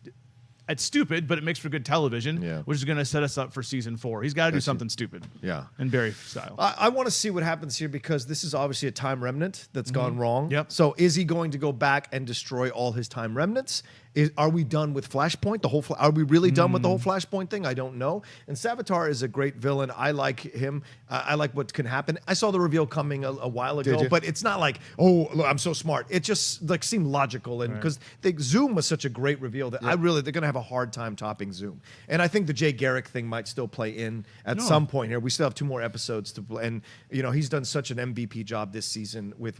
it's stupid, but it makes for good television, which is going to set us up for season 4. He's got to do something stupid. Yeah. In Barry style. I want to see what happens here because this is obviously a time remnant that's gone wrong. Yep. So is he going to go back and destroy all his time remnants? Are we done with Flashpoint? Are we really done with the whole Flashpoint thing? I don't know. And Savitar is a great villain. I like him. I like what can happen. I saw the reveal coming a while ago, but it's not like, oh, look, I'm so smart. It just like seemed logical, and because Zoom was such a great reveal that they're going to have a hard time topping Zoom. And I think the Jay Garrick thing might still play in at some point here. We still have 2 more episodes to play, and he's done such an MVP job this season with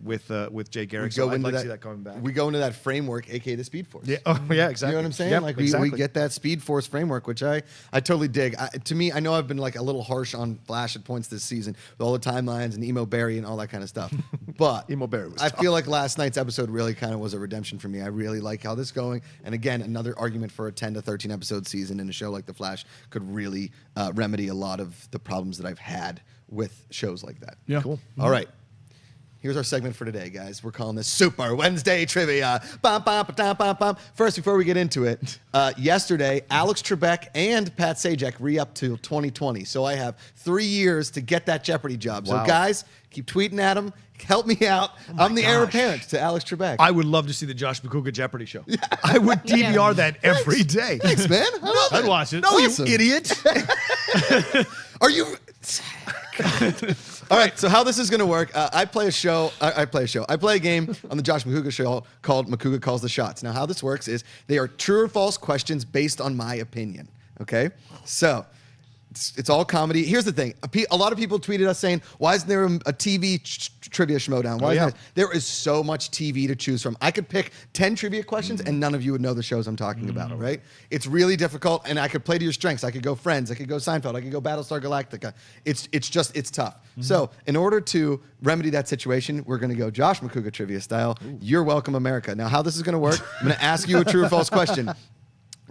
Jay Garrick. So I'd like to see that coming back. We go into that framework, aka the Speed Force. Yeah. Yeah, exactly. You know what I'm saying? Yep, like exactly. we get that Speed Force framework, which I totally dig. To me, I know I've been like a little harsh on Flash at points this season with all the timelines and Emo Barry and all that kind of stuff. But Emo Barry was I tough. feel like last night's episode really kind of was a redemption for me. I really like how this is going. And again, another argument for a 10 to 13 episode season in a show like The Flash could really remedy a lot of the problems that I've had with shows like that. Yeah. Cool. All right. Here's our segment for today, guys. We're calling this Super Wednesday Trivia. Bum, bum, ba-dum, bum, bum. First, before we get into it, yesterday, Alex Trebek and Pat Sajak re-upped to 2020. So I have 3 years to get that Jeopardy job. Wow. So guys, keep tweeting at him. Help me out. I'm the heir apparent to Alex Trebek. I would love to see the Josh Macuga Jeopardy show. I would DVR that every day. Thanks, man. I love I'd it. watch it. No, Awesome. you idiot. Are you... All right, so how this is going to work, I play a game on the Josh Macuga show called Macuga Calls the Shots. Now, how this works is they are true or false questions based on my opinion, okay? So it's all comedy. Here's the thing. A lot of people tweeted us saying, why isn't there a TV trivia schmodown? Why isn't there is so much TV to choose from. I could pick 10 trivia questions and none of you would know the shows I'm talking about, right? It's really difficult, and I could play to your strengths. I could go Friends. I could go Seinfeld. I could go Battlestar Galactica. It's tough. So in order to remedy that situation, we're going to go Josh Macuga trivia style. You're welcome, America. Now, how this is going to work, I'm going to ask you a true or false question.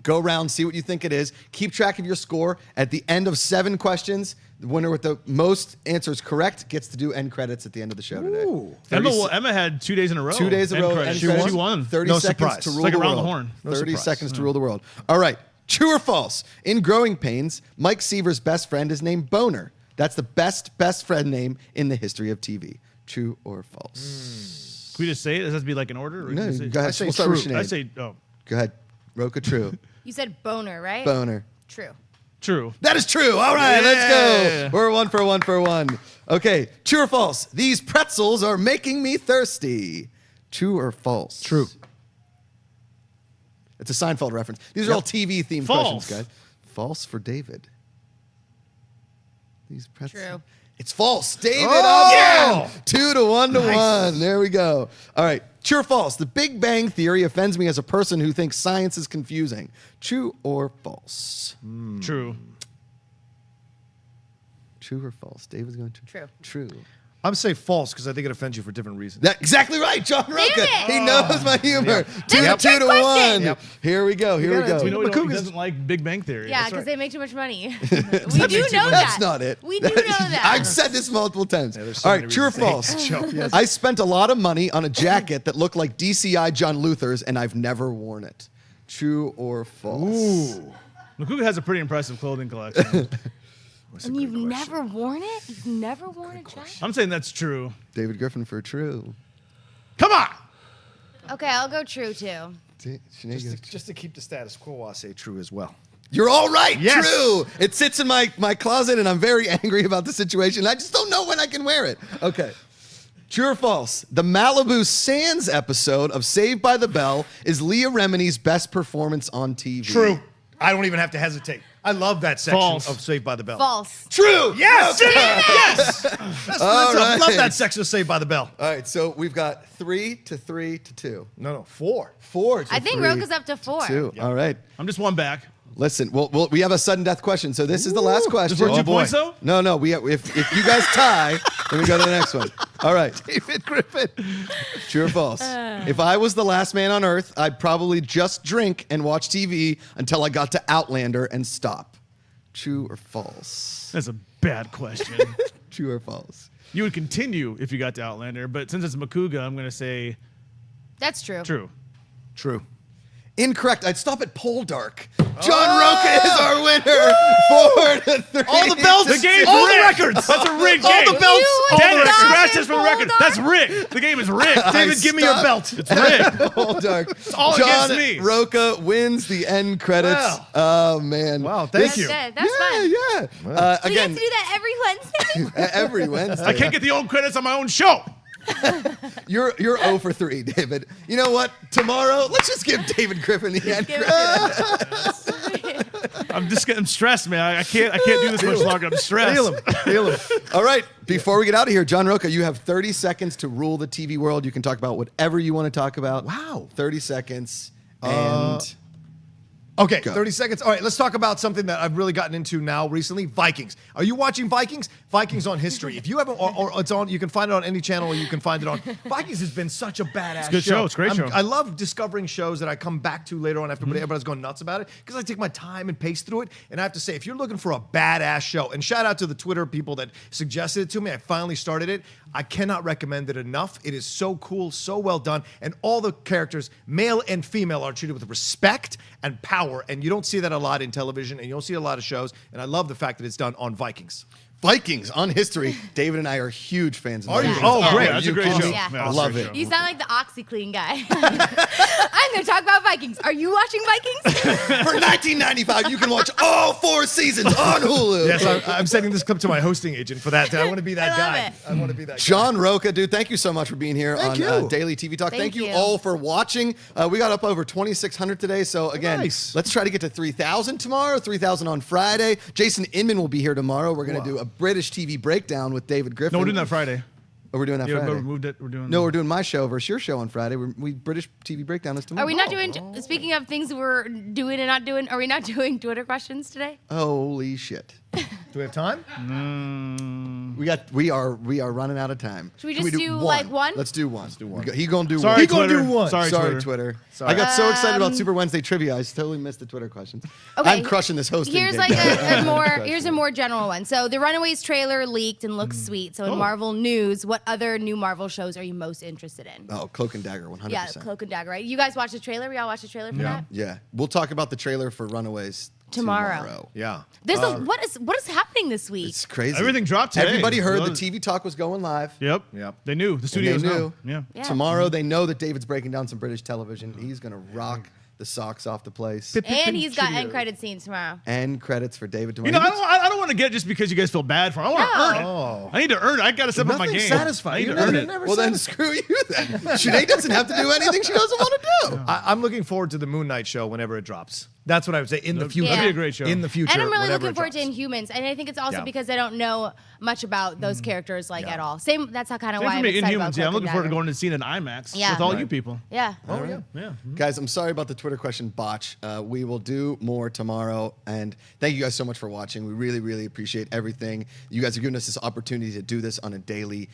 Go around, see what you think it is. Keep track of your score. At the end of 7 questions, the winner with the most answers correct gets to do end credits at the end of the show today. Ooh. Emma had 2 days in a row. 2 days in a End row. credits. End credits. She won. 30 No seconds surprise. to It's rule like the around world. the horn. No 30 surprise. seconds to rule the world. All right. True or false? In Growing Pains, Mike Seaver's best friend is named Boner. That's the best friend name in the history of TV. True or false? Can we just say it? Does it have to be like in order? Or No, can we say- go ahead. I say We'll start with true. Sinead. I say, oh, Go ahead. Rocha, true. You said boner, right? Boner. True. true. That is true. All right, let's Yeah. go. We're 1 for 1 for 1. Okay, true or false? These pretzels are making me thirsty. True or false? True. It's a Seinfeld reference. These are all TV themed False. questions, guys. False for David. These pretzels. True. It's false. David, Oh! up 2 to 1 to 1. There we go. All right. True or false? The Big Bang Theory offends me as a person who thinks science is confusing. True or false? True. True or false? David's going to True. True. I'm saying false because I think it offends you for different reasons. That exactly right, John Rocha. it. He knows my humor. That's a 2 trick to question. 1. Yep. Here we go. Here we gotta go. We know he Macuga's- doesn't like Big Bang Theory. Yeah, That's because right. they make too much money. We do know that. That's not it. We do know that. I've said this multiple times. there's so All many right, true or reasons to hate false? that show. Yes. I spent a lot of money on a jacket that looked like DCI John Luther's, and I've never worn it. True or false? Ooh. Macuga has a pretty impressive clothing collection. And you've never worn it? You've never worn a jacket? I'm saying that's true. David Griffin for true. Come on. Okay, I'll go true too. Sinead goes, Just to keep the status quo, I'll say true as well. You're all right. Yes. True. It sits in my closet, and I'm very angry about the situation. I just don't know when I can wear it. Okay. True or false? The Malibu Sands episode of Saved by the Bell is Leah Remini's best performance on TV. True. I don't even have to hesitate. I love that section False. of Saved by the Bell. False. True. Yes! Okay. Yes! All I love right. that section of Saved by the Bell. All right, so we've got 3 to 3 to 2. No, 4. 4 to I think 3 Rocha's up to 4. 2. All right. I'm just one back. Listen, we have a sudden death question, so this is the last question. Just for 2 boy. points, though? No. If you guys tie, then we go to the next one. All right. David Griffin. True or false? If I was the last man on Earth, I'd probably just drink and watch TV until I got to Outlander and stop. True or false? That's a bad question. True or false? You would continue if you got to Outlander, but since it's Macuga, I'm going to say That's true. true. True. Incorrect. I'd stop at Pole Dark. John Rocha is our winner. 4 to 3. All the belts. The game's all rigged. the records. That's a rigged All game. the belts. You All Dennis, would the not scratch in this for the Pole record. Dark? That's rigged. The game is rigged. David, give me your Stop. belt. It's rigged. Pole Dark. all John against me. Rocha wins the end credits. Wow. Oh, man. Wow, thank That's you. it. That's yeah, fun. yeah. We get Again, to do that every Wednesday? every Wednesday. I can't get the own credits on my own show. You're 0 for 3, David. You know what? Tomorrow, let's just give David Griffin the end Give credit. I'm stressed, man. I can't do this much longer. I'm stressed. Feel him. Feel him. All right. Before we get out of here, John Rocha, you have 30 seconds to rule the TV world. You can talk about whatever you want to talk about. Wow. 30 seconds. And Okay, Go. 30 seconds. All right, let's talk about something that I've really gotten into now recently. Vikings. Are you watching Vikings? Vikings on History. If you haven't, or it's on, you can find it on any channel, or you can find it on. Vikings has been such a badass a good show. It's a great show. I love discovering shows that I come back to later on after everybody's going nuts about it, because I take my time and pace through it. And I have to say, if you're looking for a badass show, and shout out to the Twitter people that suggested it to me, I finally started it. I cannot recommend it enough. It is so cool, so well done, and all the characters, male and female, are treated with respect and power, and you don't see that a lot in television, and you don't see a lot of shows, and I love the fact that it's done on Vikings. Vikings on History. David and I are huge fans of Are you? Vikings. Oh, great. Yeah, that's a great show. Yeah. Yeah, I love that's a it. great You sound like the OxyClean guy. I'm going to talk about Vikings. Are you watching Vikings? For $19.95, you can watch all 4 seasons on Hulu. Yes, I'm sending this clip to my hosting agent for that. I want to be that I love guy. it. I want to be that guy. John Rocha, dude, thank you so much for being here Thank on you. Daily TV Talk. Thank you you. all for watching. We got up over 2,600 today. So, again, Nice. let's try to get to 3,000 tomorrow, 3,000 on Friday. Jason Inman will be here tomorrow. We're going to do a British TV breakdown with David Griffin. No, we're doing that Friday. Oh, we're doing that Yeah, Friday. we moved it. We're doing. No, we're doing my show versus your show on Friday. We British TV breakdown is tomorrow. Are we not doing, speaking of things we're doing and not doing, are we not doing Twitter questions today? Holy shit. Do we have time? We are running out of time. Should we Can just do, like, one? Let's do one. He gonna do Sorry, one. He gonna Twitter. do one. Sorry, Twitter. Sorry. I got so excited about Super Wednesday trivia. I totally missed the Twitter questions. Okay. I'm crushing this hosting. Here's gig. like Yeah. here's a more general one. So the Runaways trailer leaked and looks sweet. So in Marvel news, what other new Marvel shows are you most interested in? Oh, Cloak and Dagger, 100%. Yeah, Cloak and Dagger, right? You guys watched the trailer? We all watched the trailer for that? Yeah. We'll talk about the trailer for Runaways Tomorrow. Yeah. There's what is happening this week? It's crazy. Everything dropped today. Everybody heard the Well, TV talk was going live. Yep. Yep. They knew. The And they studios knew. Yeah. Yeah. Tomorrow, they know that David's breaking down some British television. He's going to rock the socks off the place. And he's got end credit scenes tomorrow. And credits for David You tomorrow. know, I don't want to get it just because you guys feel bad for it. I want to No. earn it. Oh. I need to earn it. I got to step up my Nothing game. satisfying. I need You're to earn never- it. never Well, then satisfied. screw you then. Sinead doesn't have to do anything she doesn't want to do. I'm looking forward to the Moon Knight show whenever it drops. That's what I would say in the future. That'd be a great show. In the future. And I'm really whenever looking it forward to drops. Inhumans. And I think it's also Yeah. because I don't know much about those characters like at all. Same. That's how kind of Same why for I'm me, excited about Inhumans. Yeah, I'm Cloak looking and forward to Dagger. going to see it in IMAX Yeah. with all you Right. people. Yeah. Oh, yeah. Yeah. Guys, I'm sorry about the Twitter question botch. We will do more tomorrow. And thank you guys so much for watching. We really, really appreciate everything. You guys are giving us this opportunity to do this on a daily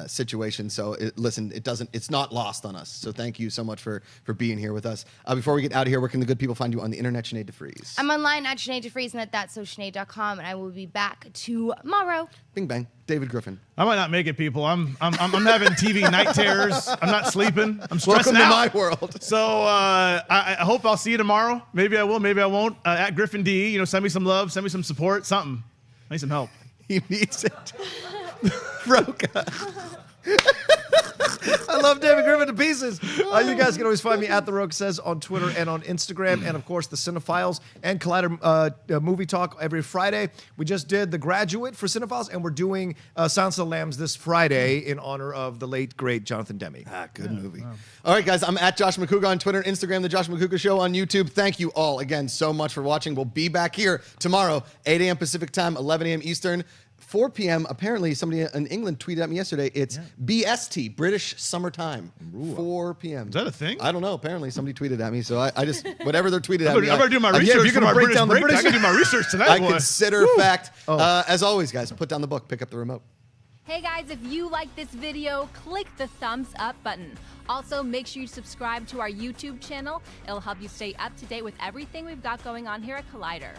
situation. So listen, it's not lost on us. So thank you so much for being here with us. Before we get out of here, where can the good people find you on the internet, Sinead DeFries? I'm online at Sinead DeFries and at thatsocianead.com, and I will be back tomorrow. Bing bang. David Griffin. I might not make it, people. I'm having TV night terrors. I'm not sleeping. I'm stressing Welcome to out. my world. So I hope I'll see you tomorrow. Maybe I will. Maybe I won't. At Griffin D, send me some love, send me some support, something. I need some help. He needs it. Rocha. I love David Griffin to pieces. You guys can always find me at The Rocha Says on Twitter and on Instagram. And, of course, the Cinephiles and Collider Movie Talk every Friday. We just did The Graduate for Cinephiles, and we're doing Silence of the Lambs this Friday in honor of the late, great Jonathan Demme. Good movie. All right, guys, I'm at Josh Macuga on Twitter and Instagram, The Josh Macuga Show on YouTube. Thank you all again so much for watching. We'll be back here tomorrow, 8 a.m. Pacific time, 11 a.m. Eastern. 4 p.m. Apparently, somebody in England tweeted at me yesterday. It's BST, British Summertime. 4 p.m. Is that a thing? I don't know. Apparently, somebody tweeted at me. So I just, whatever they're tweeted at me. I better do my yeah, if research. you're gonna for my break British down the breakdown, British- I gotta do my research tonight. I boy. consider fact. As always, guys, put down the book, pick up the remote. Hey guys, if you like this video, click the thumbs up button. Also, make sure you subscribe to our YouTube channel. It'll help you stay up to date with everything we've got going on here at Collider.